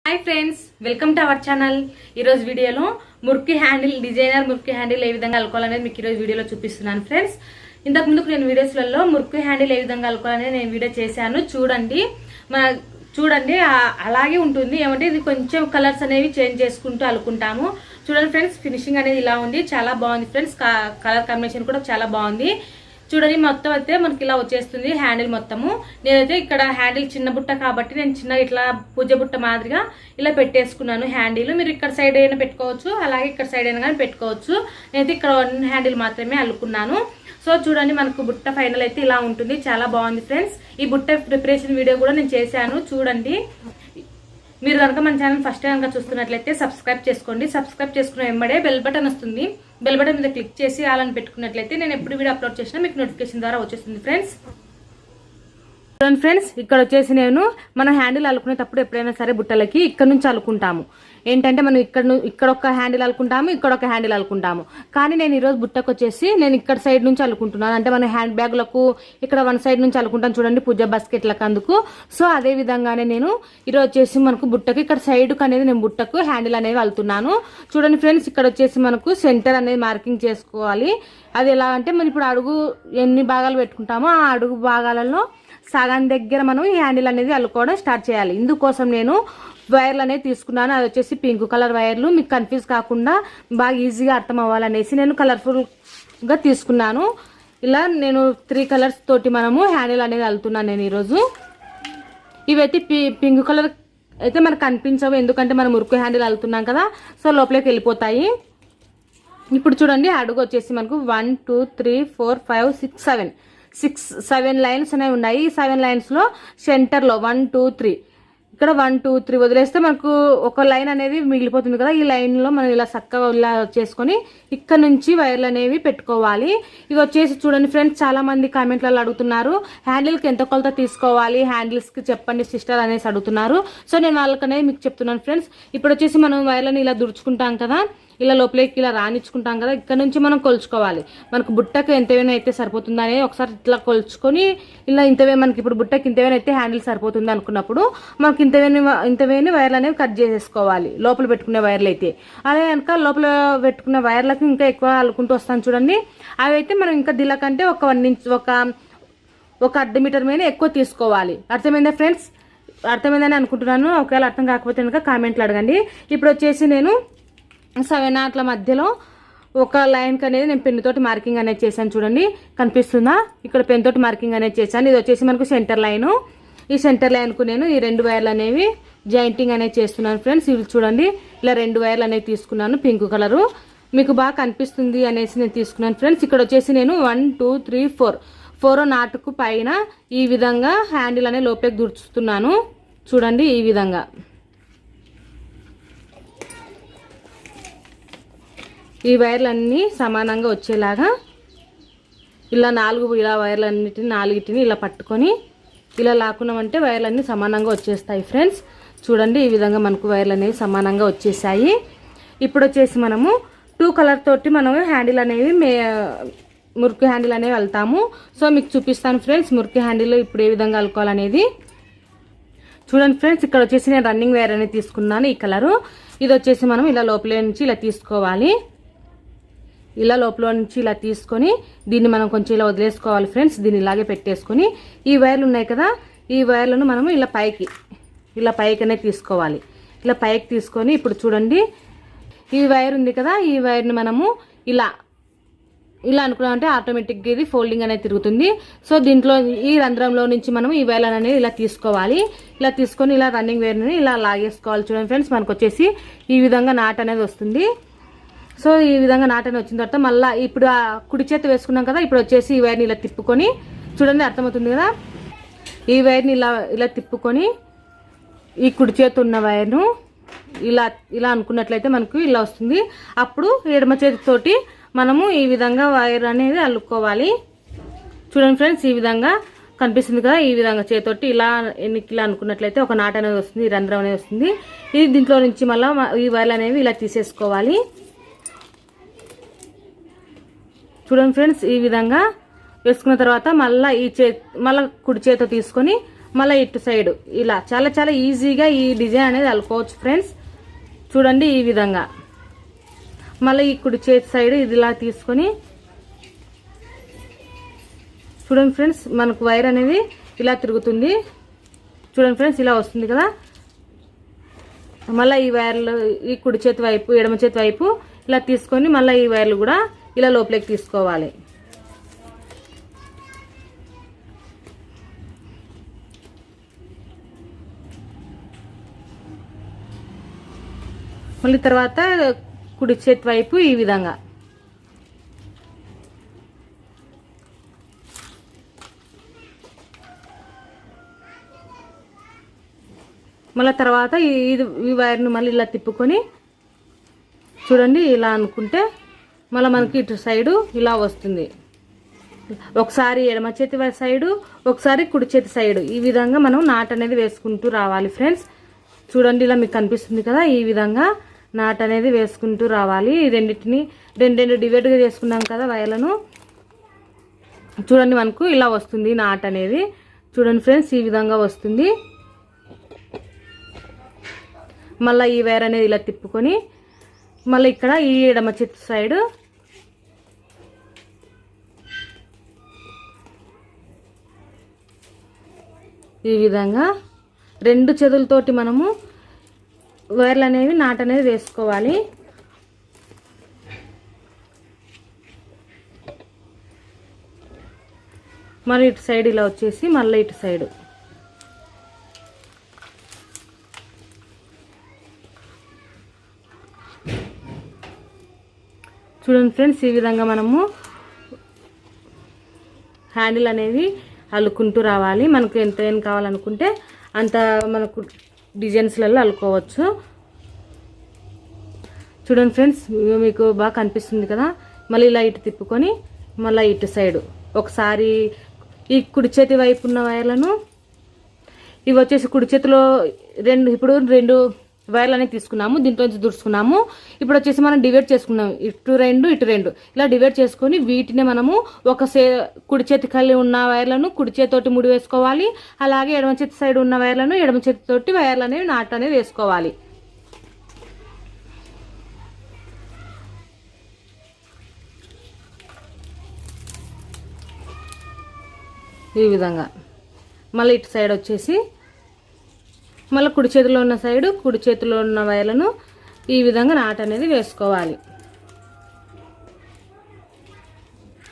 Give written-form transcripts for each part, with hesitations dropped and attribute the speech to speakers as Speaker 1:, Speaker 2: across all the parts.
Speaker 1: Hi friends, welcome to our channel. ఈరోజు వీడియోలో మురికి హ్యాండిల్ డిజైనర్ మురికి హ్యాండిల్ ఏ విధంగా అల్లుకోవాలనేది మీకు ఈరోజు వీడియోలో చూపిస్తున్నాను ఫ్రెండ్స్. ఇంతకు ముందుకు నేను వీడియోస్లలో మురికి హ్యాండిల్ ఏ విధంగా అల్లుకోవాలనేది నేను వీడియో చేశాను. చూడండి అలాగే ఉంటుంది. ఏమంటే ఇది కొంచెం కలర్స్ అనేవి చేంజ్ చేసుకుంటూ అల్లుకుంటాము. చూడండి ఫ్రెండ్స్, ఫినిషింగ్ అనేది ఇలా ఉంది. చాలా బాగుంది ఫ్రెండ్స్. కలర్ కాంబినేషన్ కూడా చాలా బాగుంది. చూడండి, మొత్తం అయితే మనకి ఇలా వచ్చేస్తుంది హ్యాండిల్ మొత్తము. నేనైతే ఇక్కడ హ్యాండిల్ చిన్న బుట్ట కాబట్టి నేను చిన్న ఇట్లా పూజ బుట్ట మాదిరిగా ఇలా పెట్టేసుకున్నాను హ్యాండిల్. మీరు ఇక్కడ సైడ్ అయినా పెట్టుకోవచ్చు, అలాగే ఇక్కడ సైడ్ అయినా కానీ పెట్టుకోవచ్చు. నేనైతే ఇక్కడ వన్ హ్యాండిల్ మాత్రమే అల్లుకున్నాను. సో చూడండి, మనకు బుట్ట ఫైనల్ అయితే ఇలా ఉంటుంది. చాలా బాగుంది ఫ్రెండ్స్. ఈ బుట్ట ప్రిపరేషన్ వీడియో కూడా నేను చేశాను, చూడండి. మీరు కనుక మన ఛానల్ ఫస్ట్ టైం కనుక చూస్తున్నట్లయితే సబ్స్క్రైబ్ చేసుకోండి. సబ్స్క్రైబ్ చేసుకున్న వెంబడే బెల్ బటన్ వస్తుంది. బెల్ బటన్ మీద క్లిక్ చేసి అలాని పెట్టుకున్నట్లయితే నేను ఎప్పుడు వీడియో అప్లోడ్ చేసినా మీకు నోటిఫికేషన్ ద్వారా వచ్చేస్తుంది ఫ్రెండ్స్. చూడండి ఫ్రెండ్స్, ఇక్కడ వచ్చేసి నేను మనం హ్యాండిల్ అల్లుకునేటప్పుడు ఎప్పుడైనా సరే బుట్టలకి ఇక్కడ నుంచి అల్లుకుంటాము. ఏంటంటే మనం ఇక్కడ ఒక హ్యాండిల్ అల్లుకుంటాము, ఇక్కడ ఒక హ్యాండిల్ అల్లుకుంటాము. కానీ నేను ఈరోజు బుట్టకు వచ్చేసి నేను ఇక్కడ సైడ్ నుంచి అల్లుకుంటున్నాను. అంటే మన హ్యాండ్ బ్యాగ్లకు ఇక్కడ వన్ సైడ్ నుంచి అల్లుకుంటాను చూడండి, పూజ బాస్కెట్లకు అందుకు. సో అదే విధంగానే నేను ఈరోజు వచ్చేసి మనకు బుట్టకు ఇక్కడ సైడ్కి అనేది నేను బుట్టకు హ్యాండిల్ అనేది అల్లుతున్నాను. చూడండి ఫ్రెండ్స్, ఇక్కడ వచ్చేసి మనకు సెంటర్ అనేది మార్కింగ్ చేసుకోవాలి. అది ఎలా అంటే మనం ఇప్పుడు అడుగు ఎన్ని భాగాలు పెట్టుకుంటామో ఆ అడుగు భాగాలలో సగం దగ్గర మనం ఈ హ్యాండిల్ అనేది అల్లుకోవడం స్టార్ట్ చేయాలి. ఇందుకోసం నేను వైర్లు అనేది తీసుకున్నాను. అది వచ్చేసి పింక్ కలర్ వైర్లు. మీకు కన్ఫ్యూజ్ కాకుండా బాగా ఈజీగా అర్థం అవ్వాలనేసి నేను కలర్ఫుల్గా తీసుకున్నాను. ఇలా నేను 3 కలర్స్ తోటి మనము హ్యాండిల్ అనేది అల్లుతున్నాను నేను ఈరోజు. ఇవైతే పింక్ కలర్ అయితే మనకు కనిపించవు, ఎందుకంటే మనం మురుకు హ్యాండిల్ అల్లుతున్నాం కదా, సో లోపలికి వెళ్ళిపోతాయి. ఇప్పుడు చూడండి, అడుగు వచ్చేసి మనకు 1 2 3 4 5 6 7 లైన్స్ అనేవి ఉన్నాయి. ఈ 7 లైన్స్లో సెంటర్లో 1 2 3 ఇక్కడ 1 2 3 వదిలేస్తే మనకు ఒక లైన్ అనేది మిగిలిపోతుంది కదా. ఈ లైన్లో మనం ఇలా చక్కగా ఇలా చేసుకొని ఇక్కడ నుంచి వైర్లు అనేవి పెట్టుకోవాలి. ఇది వచ్చేసి చూడండి ఫ్రెండ్స్, చాలా మంది కామెంట్లలో అడుగుతున్నారు హ్యాండిల్కి ఎంత కొలత తీసుకోవాలి, హ్యాండిల్స్కి చెప్పండి సిస్టర్ అనేసి అడుగుతున్నారు. సో నేను వాళ్ళకనేది మీకు చెప్తున్నాను ఫ్రెండ్స్. ఇప్పుడు వచ్చేసి మనం వైర్లను ఇలా దుడుచుకుంటాం కదా, ఇలా లోపలికి ఇలా రానిచ్చుకుంటాం కదా, ఇక్కడ నుంచి మనం కొలుచుకోవాలి. మనకు బుట్టకు ఎంతవేనా అయితే సరిపోతుందా అనేది ఒకసారి ఇట్లా కొలుచుకొని ఇలా మనకి ఇప్పుడు బుట్టకి ఇంతవేనా అయితే హ్యాండిల్ సరిపోతుంది అనుకున్నప్పుడు మనకి ఇంతవేని వైర్లు అనేవి కట్ చేసేసుకోవాలి. లోపల పెట్టుకునే వైర్లు అయితే అదే కనుక లోపల పెట్టుకునే వైర్లకు ఇంకా ఎక్కువ అల్లుకుంటూ వస్తాను చూడండి. అవి అయితే మనం ఇంకా దీనికంటే ఒక 1 ఇంచ్ ఒక అర్ధ మీటర్ మీద ఎక్కువ తీసుకోవాలి. అర్థమైందా ఫ్రెండ్స్? అర్థమైందని అనుకుంటున్నాను. ఒకవేళ అర్థం కాకపోతే కనుక కామెంట్లు అడగండి. ఇప్పుడు వచ్చేసి నేను 7 అట్ల మధ్యలో ఒక లైన్కి అనేది నేను పెన్నుతోటి మార్కింగ్ అనేది చేశాను చూడండి, కనిపిస్తుందా? ఇక్కడ పెన్ తోటి మార్కింగ్ అనేది చేశాను. ఇది వచ్చేసి మనకు సెంటర్ లైను. ఈ సెంటర్ లైన్కు నేను ఈ 2 వైర్లు అనేవి జాయింటింగ్ అనేది చేస్తున్నాను ఫ్రెండ్స్. ఇవి చూడండి, ఇలా 2 వైర్లు అనేవి తీసుకున్నాను, పింక్ కలరు. మీకు బాగా కనిపిస్తుంది అనేసి నేను తీసుకున్నాను ఫ్రెండ్స్. ఇక్కడ వచ్చేసి నేను 1 2 3 4 నాటుకు పైన ఈ విధంగా హ్యాండిల్ అనేది లోపలికి దుడుచుతున్నాను చూడండి. ఈ విధంగా ఈ వైర్లన్నీ సమానంగా వచ్చేలాగా ఇలా 4 వైర్లన్నిటిని 4 ఇలా పట్టుకొని ఇలా లాక్కున్నామంటే వైర్లన్నీ సమానంగా వచ్చేస్తాయి ఫ్రెండ్స్. చూడండి, ఈ విధంగా మనకు వైర్లు అనేవి సమానంగా వచ్చేసాయి. ఇప్పుడు వచ్చేసి మనము 2 కలర్ తోటి మనము హ్యాండిల్ అనేవి మురికి హ్యాండిల్ అనేవి వెళ్తాము. సో మీకు చూపిస్తాను ఫ్రెండ్స్ మురికి హ్యాండిల్ ఇప్పుడు ఏ విధంగా అల్లుకోవాలనేది. చూడండి ఫ్రెండ్స్, ఇక్కడ వచ్చేసి నేను రన్నింగ్ వైర్ అనేది తీసుకున్నాను ఈ కలరు. ఇది వచ్చేసి మనం ఇలా లోపల నుంచి ఇలా తీసుకోవాలి. ఇలా లోపల నుంచి ఇలా తీసుకొని దీన్ని మనం కొంచెం ఇలా వదిలేసుకోవాలి ఫ్రెండ్స్. దీన్ని ఇలాగే పెట్టేసుకొని ఈ వైర్లు ఉన్నాయి కదా, ఈ వైర్లను మనము ఇలా పైకి అనేది తీసుకోవాలి. ఇలా పైకి తీసుకొని ఇప్పుడు చూడండి, ఈ వైర్ ఉంది కదా, ఈ వైర్ని మనము ఇలా అనుకున్నామంటే ఆటోమేటిక్గా ఇది ఫోల్డింగ్ అనేది తిరుగుతుంది. సో దీంట్లో ఈ రంధ్రంలో నుంచి మనం ఈ వైర్లను అనేది ఇలా తీసుకోవాలి. ఇలా తీసుకొని ఇలా రన్నింగ్ వైర్ని ఇలా లాగేసుకోవాలి. చూడండి ఫ్రెండ్స్, మనకు వచ్చేసి ఈ విధంగా నాట్ అనేది వస్తుంది. సో ఈ విధంగా నాటని వచ్చిన తర్వాత మళ్ళీ ఇప్పుడు ఆ కుడి చేతి వేసుకున్నాం కదా, ఇప్పుడు వచ్చేసి ఈ వైర్ని ఇలా తిప్పుకొని చూడండి, అర్థమవుతుంది కదా. ఈ వైర్ని ఇలా తిప్పుకొని ఈ కుడి చేతి ఉన్న వైర్ను ఇలా అనుకున్నట్లయితే మనకు ఇలా వస్తుంది. అప్పుడు ఎడమ చేతితోటి మనము ఈ విధంగా వైర్ అనేది అల్లుకోవాలి. చూడండి ఫ్రెండ్స్, ఈ విధంగా కనిపిస్తుంది కదా, ఈ విధంగా చేతోటి ఇలా అనుకున్నట్లయితే ఒక నాట అనేది వస్తుంది, ఈ రంధ్రం అనేది వస్తుంది. ఇది దీంట్లో నుంచి మళ్ళీ ఈ వైర్లు అనేవి ఇలా తీసేసుకోవాలి. చూడండి ఫ్రెండ్స్, ఈ విధంగా వేసుకున్న తర్వాత మళ్ళీ మళ్ళీ కుడి చేతితో తీసుకొని మళ్ళీ ఇటు సైడ్ ఇలా చాలా చాలా ఈజీగా ఈ డిజైన్ అనేది అల్లుకోవచ్చు ఫ్రెండ్స్. చూడండి ఈ విధంగా. మళ్ళీ ఈ కుడి చేతి సైడ్ ఇది ఇలా తీసుకొని చూడండి ఫ్రెండ్స్, మనకు వైర్ అనేది ఇలా తిరుగుతుంది. చూడండి ఫ్రెండ్స్, ఇలా వస్తుంది కదా. మళ్ళీ ఈ వైర్లు ఈ కుడి చేతి వైపు ఎడమ చేతి వైపు ఇలా తీసుకొని మళ్ళీ ఈ వైర్లు కూడా ఇలా లోపలికి తీసుకోవాలి. మళ్ళీ తర్వాత కుడి చేతి వైపు ఈ విధంగా మళ్ళీ తర్వాత ఈ వైర్ను మళ్ళీ ఇలా తిప్పుకొని చూడండి ఇలా అనుకుంటే మళ్ళీ మనకి ఇటు సైడు ఇలా వస్తుంది. ఒకసారి ఎడమ చేతి సైడు, ఒకసారి కుడి చేతి సైడు, ఈ విధంగా మనం నాట్ అనేది వేసుకుంటూ రావాలి ఫ్రెండ్స్. చూడండి ఇలా మీకు కనిపిస్తుంది కదా, ఈ విధంగా నాట్ అనేది వేసుకుంటూ రావాలి. రెండింటిని రెండు డివైడ్గా చేసుకున్నాం కదా వైర్లను. చూడండి మనకు ఇలా వస్తుంది నాట్ అనేది. చూడండి ఫ్రెండ్స్, ఈ విధంగా వస్తుంది. మళ్ళీ ఈ వైర్ అనేది ఇలా తిప్పుకొని మళ్ళీ ఇక్కడ ఈ ఎడమ చేతి సైడ్ ఈ విధంగా రెండు చేతులతోటి మనము వైర్లు అనేవి నాట్ అనేది వేసుకోవాలి. మళ్ళీ ఇటు సైడ్ ఇలా వచ్చేసి మళ్ళీ ఇటు సైడ్ చూడండి ఫ్రెండ్స్, ఈ విధంగా మనము హ్యాండిల్ అనేది అల్లుకుంటూ రావాలి. మనకు ఎంత ఏం కావాలనుకుంటే అంత మనకు డిజైన్స్లలో అల్లుకోవచ్చు. చూడండి ఫ్రెండ్స్, మీకు బాగా కనిపిస్తుంది కదా. మళ్ళీ ఇలా ఇటు తిప్పుకొని మళ్ళీ ఇటు సైడు ఒకసారి ఈ కుడి చేతి వైపు ఉన్న వైర్లను ఇవి వచ్చేసి కుడి చేతిలో రెండు వైర్లు అనేది తీసుకున్నాము, దీంట్లో నుంచి దుడుచుకున్నాము. ఇప్పుడు వచ్చేసి మనం డివైడ్ చేసుకున్నాము, ఇటు రెండు ఇలా డివైడ్ చేసుకొని వీటిని మనము కుడి చేతి కలిగి ఉన్న వైర్లను కుడి చేతితోటి ముడి వేసుకోవాలి. అలాగే ఎడమ చేతి సైడ్ ఉన్న వైర్లను ఎడమ చేతితోటి వైర్లు అనేవి నాట్ అనేది వేసుకోవాలి. ఈ విధంగా మళ్ళీ ఇటు సైడ్ వచ్చేసి మళ్ళీ కుడి చేతిలో ఉన్న సైడు కుడి చేతిలో ఉన్న వైర్లను ఈ విధంగా నాట్ అనేది వేసుకోవాలి.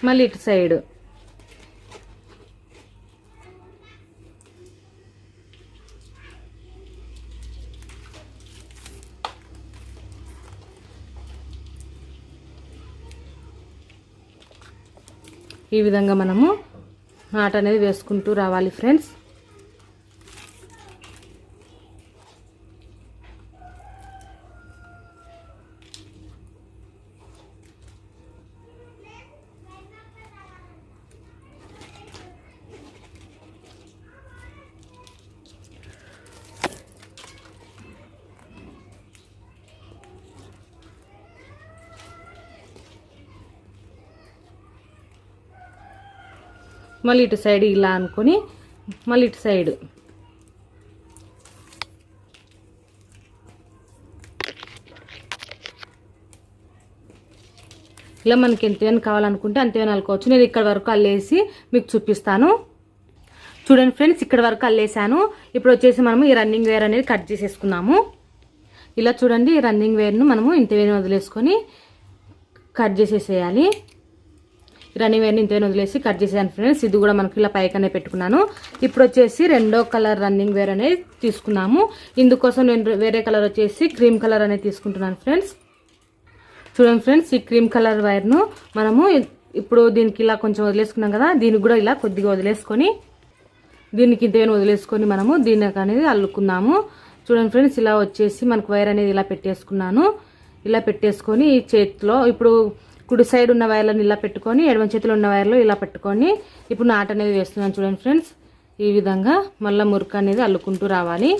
Speaker 1: మళ్ళీ ఇటు సైడు ఈ విధంగా మనము నాట్ అనేది వేసుకుంటూ రావాలి ఫ్రెండ్స్. మళ్ళీ ఇటు సైడ్ ఇలా అనుకొని మళ్ళీ ఇటు సైడ్ ఇలా మనకి ఎంతైనా కావాలనుకుంటే అంతేనా అల్లుకోవచ్చు. నేను ఇక్కడ వరకు అల్లేసి మీకు చూపిస్తాను. చూడండి ఫ్రెండ్స్, ఇక్కడ వరకు అల్లేసాను. ఇప్పుడు వచ్చేసి మనము ఈ రన్నింగ్ వేర్ అనేది కట్ చేసేసుకున్నాము. ఇలా చూడండి, ఈ రన్నింగ్ వేర్ను మనము ఇంత వేని వదిలేసుకొని కట్ చేసేసేయాలి. రన్నింగ్ వేర్ని ఇంత వేని వదిలేసి కట్ చేసేయాలి ఫ్రెండ్స్. ఇది కూడా మనకి ఇలా పైకనే పెట్టుకున్నాను. ఇప్పుడు వచ్చేసి రెండో కలర్ రన్నింగ్ వేర్ అనేది తీసుకున్నాము. ఇందుకోసం నేను వేరే కలర్ వచ్చేసి క్రీమ్ కలర్ అనేది తీసుకుంటున్నాను ఫ్రెండ్స్. చూడండి ఫ్రెండ్స్, ఈ క్రీమ్ కలర్ వైర్ను మనము ఇప్పుడు దీనికి ఇలా కొంచెం వదిలేసుకున్నాం కదా, దీనికి కూడా ఇలా కొద్దిగా వదిలేసుకొని దీనికి ఇంతేను వదిలేసుకొని మనము దీనికి అనేది అల్లుకున్నాము. చూడండి ఫ్రెండ్స్, ఇలా వచ్చేసి మనకు వైర్ అనేది ఇలా పెట్టేసుకున్నాను. ఇలా పెట్టేసుకొని ఈ చేతిలో ఇప్పుడు కుడి సైడ్ ఉన్న వైర్లను ఇలా పెట్టుకొని ఎడమ చేతిలో ఉన్న వైర్లు ఇలా పెట్టుకొని ఇప్పుడు నాట్ అనేది వేస్తున్నాను. చూడండి ఫ్రెండ్స్, ఈ విధంగా మళ్ళీ మురుకు అనేది అల్లుకుంటూ రావాలి.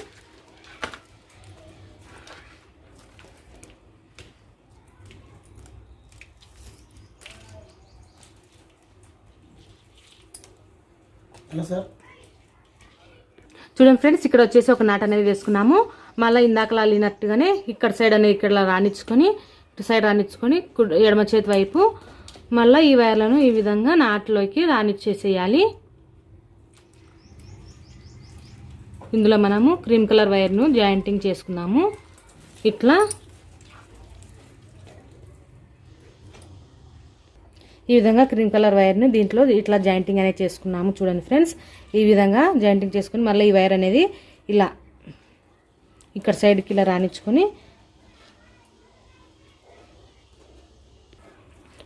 Speaker 1: చూడండి ఫ్రెండ్స్, ఇక్కడ వచ్చేసి ఒక నాట్ అనేది వేసుకున్నాము. మళ్ళీ ఇందాకలా అల్లినట్టుగానే ఇక్కడ సైడ్ అనేది ఇక్కడ రానిచ్చుకొని, ఇటు సైడ్ రానిచ్చుకొని ఎడమ చేతి వైపు మళ్ళీ ఈ వైర్లను ఈ విధంగా నాట్లోకి రానిచ్చేసేయాలి. ఇందులో మనము క్రీమ్ కలర్ వైర్ను జాయింటింగ్ చేసుకున్నాము. ఇట్లా ఈ విధంగా క్రీమ్ కలర్ వైర్ని దీంట్లో ఇట్లా జాయింటింగ్ అనేది చేసుకున్నాము. చూడండి ఫ్రెండ్స్, ఈ విధంగా జాయింటింగ్ చేసుకుని మళ్ళీ ఈ వైర్ అనేది ఇలా ఇక్కడ సైడ్కి ఇలా రానిచ్చుకొని,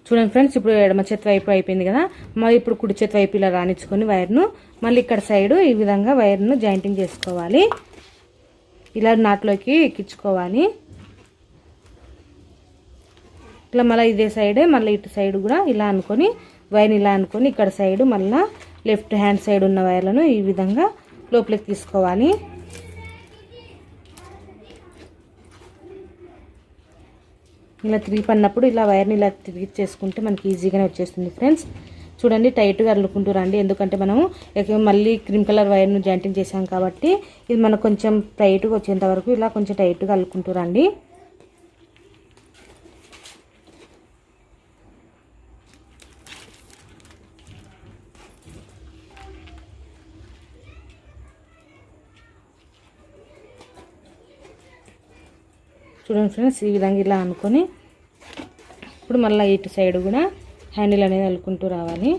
Speaker 1: చూడండి ఫ్రెండ్స్, ఇప్పుడు ఎడమ చేతి వైపు అయిపోయింది కదా. మళ్ళీ ఇప్పుడు కుడి చేతి వైపు ఇలా రానిచ్చుకొని వైర్ను మళ్ళీ ఇక్కడ సైడు ఈ విధంగా వైర్ను జాయింటింగ్ చేసుకోవాలి. ఇలా నాట్లోకి ఎక్కించుకోవాలి. ఇట్లా మళ్ళీ ఇదే సైడే మళ్ళీ ఇటు సైడ్ కూడా ఇలా అనుకొని వైర్ని ఇలా అనుకొని ఇక్కడ సైడు మళ్ళీ లెఫ్ట్ హ్యాండ్ సైడ్ ఉన్న వైర్లను ఈ విధంగా లోపలికి తీసుకోవాలి. ఇలా తిరిగి పడినప్పుడు ఇలా వైర్ని ఇలా తిరిగి చేసుకుంటే మనకి ఈజీగానే వచ్చేస్తుంది ఫ్రెండ్స్. చూడండి, టైట్గా అల్లుకుంటూ రండి, ఎందుకంటే మనము మళ్ళీ క్రీమ్ కలర్ వైర్ను జాయింటింగ్ చేసాం కాబట్టి ఇది మనకు కొంచెం టైట్గా వచ్చేంత వరకు ఇలా కొంచెం టైట్గా అల్లుకుంటూ రండి. చూడండి ఫ్రెండ్స్, ఈ విధంగా ఇలా అనుకొని ఇప్పుడు మళ్ళీ ఇటు సైడ్ కూడా హ్యాండిల్ అనేది అల్లుకుంటూ రావాలి.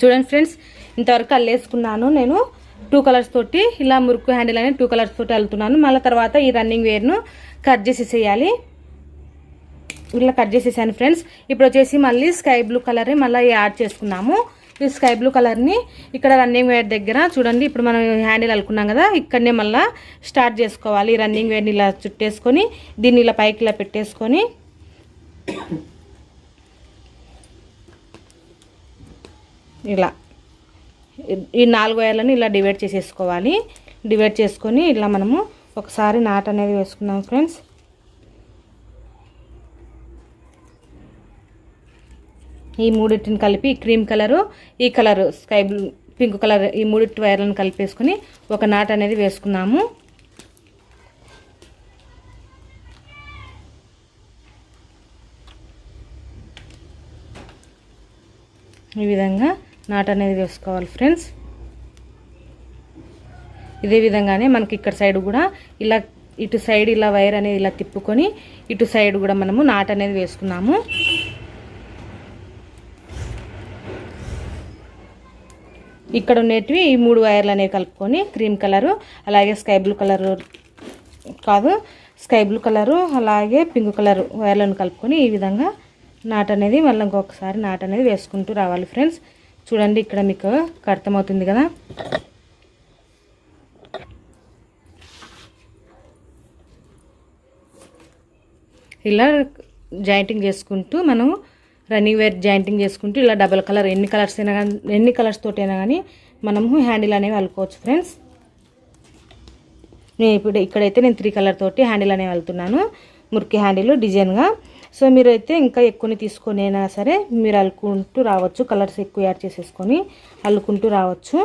Speaker 1: చూడండి ఫ్రెండ్స్, ఇంతవరకు అల్లేసుకున్నాను. నేను 2 కలర్స్ తోటి ఇలా మురుకు హ్యాండిల్ అనేది 2 కలర్స్ తోటి అల్లుతున్నాను. మళ్ళీ తర్వాత ఈ రన్నింగ్ వేర్ను కట్ చేసేసేయాలి. ఇలా కట్ చేసేసాను ఫ్రెండ్స్. ఇప్పుడు వచ్చేసి మళ్ళీ స్కై బ్లూ కలర్ని మళ్ళీ యాడ్ చేసుకున్నాము. ఈ స్కై బ్లూ కలర్ని ఇక్కడ రన్నింగ్ వేర్ దగ్గర చూడండి, ఇప్పుడు మనం హ్యాండిల్ అల్లుకున్నాం కదా, ఇక్కడనే మళ్ళీ స్టార్ట్ చేసుకోవాలి. ఈ రన్నింగ్ వేర్ని ఇలా చుట్టేసుకొని దీన్ని ఇలా పైకి ఇలా పెట్టేసుకొని ఇలా ఈ 4 వైర్లను ఇలా డివైడ్ చేసేసుకోవాలి. డివైడ్ చేసుకొని ఇలా మనము ఒకసారి నాట్ అనేది వేసుకున్నాం ఫ్రెండ్స్. ఈ మూడింటిని కలిపి క్రీమ్ కలరు, ఈ colour sky blue, pink colour, ఈ మూడింటి వైర్లను కలిపేసుకొని ఒక నాట్ అనేది వేసుకున్నాము. ఈ విధంగా నాట్ అనేది వేసుకోవాలి ఫ్రెండ్స్. ఇదే విధంగానే మనకి ఇక్కడ సైడ్ కూడా ఇలా ఇటు సైడ్ ఇలా వైర్ అనేది ఇలా తిప్పుకొని ఇటు సైడ్ కూడా మనము నాట్ అనేది వేసుకున్నాము. ఇక్కడ ఉండేటివి ఈ 3 వైర్లు అనేవి కలుపుకొని క్రీమ్ కలరు, అలాగే sky blue colour sky blue colour అలాగే పింక్ కలరు వైర్లను కలుపుకొని ఈ విధంగా నాట్ అనేది మళ్ళీ ఇంకొకసారి నాట్ అనేది వేసుకుంటూ రావాలి ఫ్రెండ్స్. చూడండి, ఇక్కడ మీకు అర్థమవుతుంది కదా. ఇలా జాయింటింగ్ చేసుకుంటూ మనం రన్నింగ్ వేర్ జాయింటింగ్ చేసుకుంటూ ఇలా డబల్ కలర్ ఎన్ని కలర్స్ తోటైనా కానీ మనము హ్యాండిల్ అనేవి అల్లుకోవచ్చు ఫ్రెండ్స్. నేను ఇక్కడైతే నేను 3 కలర్ తోటి హ్యాండిల్ అనేవి అల్లుతున్నాను, మురికి హ్యాండిల్ డిజైన్గా. సో మీరైతే ఇంకా ఎక్కువని తీసుకొని అయినా సరే మీరు అల్లుకుంటూ రావచ్చు, కలర్స్ ఎక్కువ యాడ్ చేసేసుకొని అల్లుకుంటూ రావచ్చు.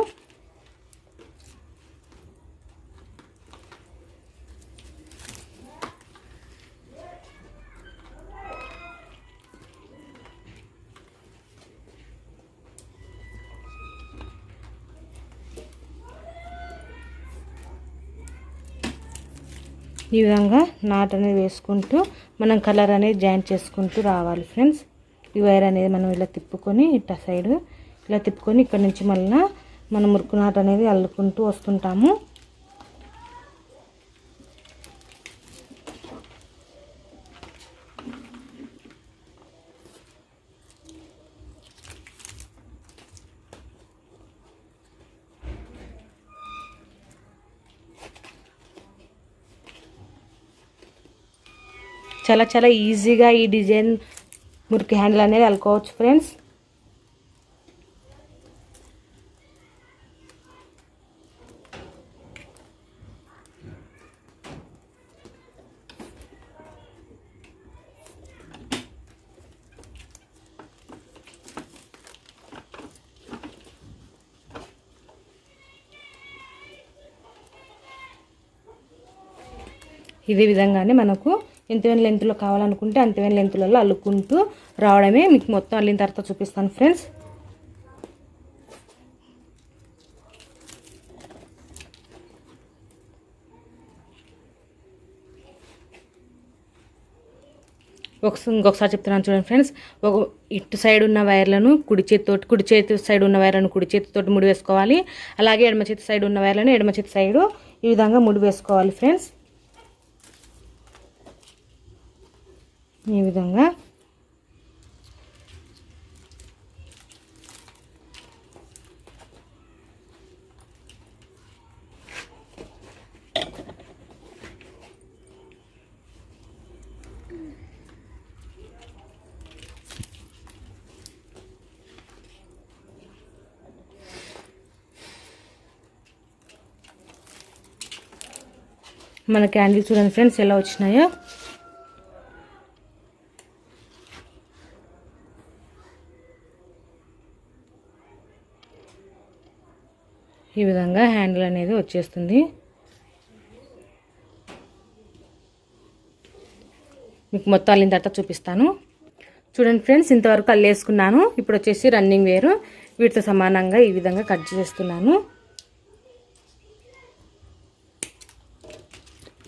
Speaker 1: ఈ విధంగా నాట్ అనేది వేసుకుంటూ మనం కలర్ అనేది జాయింట్ చేసుకుంటూ రావాలి ఫ్రెండ్స్. ఈ వైర్ అనేది మనం ఇలా తిప్పుకొని ఇట్లా సైడ్ ఇలా తిప్పుకొని ఇక్కడ నుంచి మళ్ళీ మనం మురుకు నాట్ అనేది అల్లుకుంటూ వస్తుంటాము. చాలా చాలా ఈజీగా ఈ డిజైన్ మురికి హ్యాండిల్ అనేది అల్లుకోవచ్చు ఫ్రెండ్స్. ఇదే విధంగానే మనకు ఎంతమైన లెంత్లో కావాలనుకుంటే అంతమైన లెంత్లలో అల్లుకుంటూ రావడమే. మీకు మొత్తం అల్లిన తర్వాత చూపిస్తాను ఫ్రెండ్స్. ఇంకొకసారి చెప్తున్నాను చూడండి ఫ్రెండ్స్. ఇటు సైడ్ ఉన్న వైర్లను కుడి చేతి సైడ్ ఉన్న వైర్లను కుడి చేతితోటి ముడి వేసుకోవాలి. అలాగే ఎడమ చేతి సైడ్ ఉన్న వైర్లను ఎడమ చేతి సైడు ఈ విధంగా ముడి వేసుకోవాలి ఫ్రెండ్స్. ఈ విధంగా మన క్యాండిల్ చూడండి ఫ్రెండ్స్ ఎలా వచ్చినాయో. ఈ విధంగా హ్యాండిల్ అనేది వచ్చేస్తుంది. మీకు మొత్తం అల్లిన తర్వాత చూపిస్తాను చూడండి ఫ్రెండ్స్. ఇంతవరకు అల్లేసుకున్నాను. ఇప్పుడు వచ్చేసి రన్నింగ్ వేరు వీటితో సమానంగా ఈ విధంగా కట్ చేస్తున్నాను.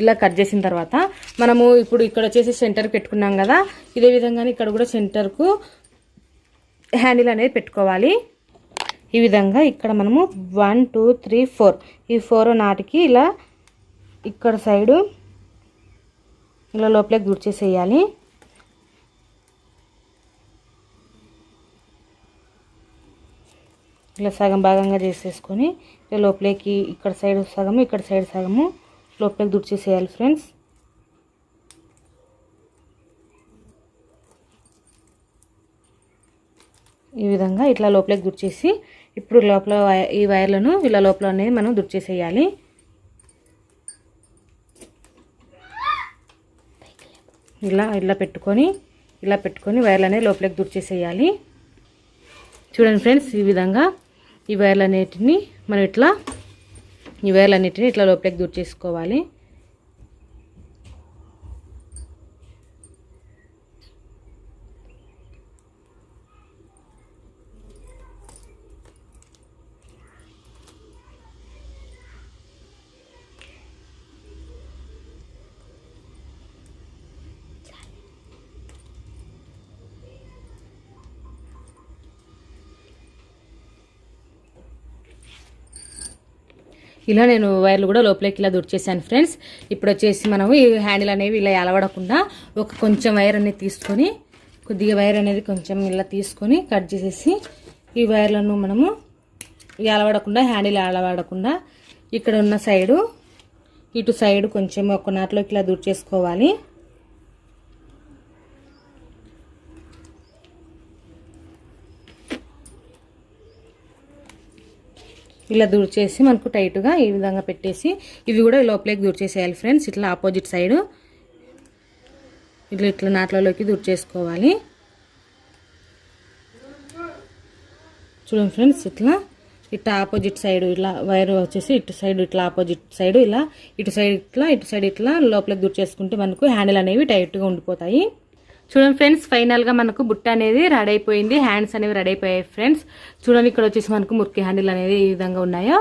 Speaker 1: ఇలా కట్ చేసిన తర్వాత మనము ఇప్పుడు ఇక్కడ వచ్చేసి సెంటర్ పెట్టుకున్నాం కదా, ఇదే విధంగానే ఇక్కడ కూడా సెంటర్కు హ్యాండిల్ అనేది పెట్టుకోవాలి. ఈ విధంగా ఇక్కడ మనము 1 2 3 4 ఈ 4 నాటికి ఇలా ఇక్కడ సైడు ఇలా లోపలికి గుర్చేసేయాలి. ఇలా సగం భాగంగా చేసేసుకొని ఇలా లోపలికి ఇక్కడ సైడ్ సగము ఇక్కడ సైడ్ సగము లోపలికి దుర్చేసేయాలి ఫ్రెండ్స్. ఈ విధంగా ఇట్లా లోపలికి దుర్చేసి ఇప్పుడు లోపల ఈ వైర్లను ఇలా లోపల అనేది మనం దుర్చేసేయాలి. ఇలా పెట్టుకొని వైర్లు అనేది లోపలికి దుర్చేసేయాలి. చూడండి ఫ్రెండ్స్, ఈ విధంగా ఈ వైర్లన్నిటిని మనం ఈ వైర్లన్నిటిని ఇట్లా లోపలికి దుర్చేసుకోవాలి. ఇలా నేను వైర్లు కూడా లోపలికి ఇలా దుర్చేసాను ఫ్రెండ్స్. ఇప్పుడు వచ్చేసి మనము ఈ హ్యాండిల్ అనేవి ఇలా ఎలవడకుండా కొంచెం వైర్ అనేది తీసుకొని కొద్దిగా వైర్ అనేది కొంచెం ఇలా తీసుకొని కట్ చేసేసి ఈ వైర్లను మనము ఎలవడకుండా హ్యాండిల్ ఎలవడకుండా ఇక్కడ ఉన్న సైడు ఇటు సైడు కొంచెం ఒక నాట్లోకి ఇలా దుర్చేసుకోవాలి. ఇలా దూర్చేసి మనకు టైట్గా ఈ విధంగా పెట్టేసి ఇవి కూడా లోపలికి దూర్చేసేయాలి ఫ్రెండ్స్. ఇట్లా ఆపోజిట్ సైడ్ ఇట్లా నాట్లలోకి దూర్చేసుకోవాలి. చూడండి ఫ్రెండ్స్, ఇట్లా ఆపోజిట్ సైడ్ ఇలా వైర్ వచ్చేసి ఇటు సైడ్ ఇట్లా ఆపోజిట్ సైడ్ ఇలా ఇటు సైడ్ ఇట్లా లోపలికి దూర్చేసుకుంటే మనకు హ్యాండిల్ అనేవి టైట్గా ఉండిపోతాయి. చూడండి ఫ్రెండ్స్, ఫైనల్గా మనకు బుట్ట అనేది రెడీ అయిపోయింది. హ్యాండ్స్ అనేవి రెడీ అయిపోయాయి ఫ్రెండ్స్. చూడండి, ఇక్కడ వచ్చేసి మనకు మురికి హ్యాండిల్ అనేది ఈ విధంగా ఉన్నాయో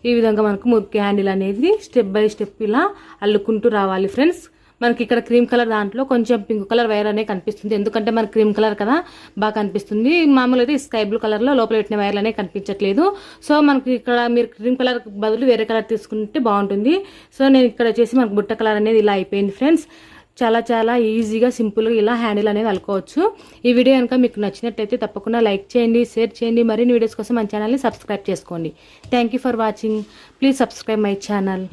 Speaker 1: ఈ విధంగా మనకు ముగ్గు హ్యాండిల్ అనేది స్టెప్ బై స్టెప్ ఇలా అల్లుకుంటూ రావాలి ఫ్రెండ్స్. మనకి ఇక్కడ క్రీమ్ కలర్ దాంట్లో కొంచెం పింక్ కలర్ వైర్ అనేది కనిపిస్తుంది, ఎందుకంటే మనకి క్రీమ్ కలర్ కదా బాగా కనిపిస్తుంది. మామూలుగా అయితే స్కై బ్లూ కలర్లో లోపల పెట్టిన వైర్లు అనేవి కనిపించట్లేదు. సో మనకి ఇక్కడ మీరు క్రీమ్ కలర్ బదులు వేరే కలర్ తీసుకుంటే బాగుంటుంది. సో నేను ఇక్కడ వచ్చేసి మనకు బుట్ట కలర్ అనేది ఇలా అయిపోయింది ఫ్రెండ్స్. చాలా చాలా ఈజీగా సింపుల్గా ఇలా హ్యాండిల్ అనేది అల్లుకోవచ్చు. ఈ వీడియో కనుక మీకు నచ్చినట్లయితే తప్పకుండా లైక్ చేయండి, షేర్ చేయండి. మరిన్ని వీడియోస్ కోసం మన ఛానల్ని సబ్స్క్రైబ్ చేసుకోండి. Thank you for watching. Please subscribe my channel.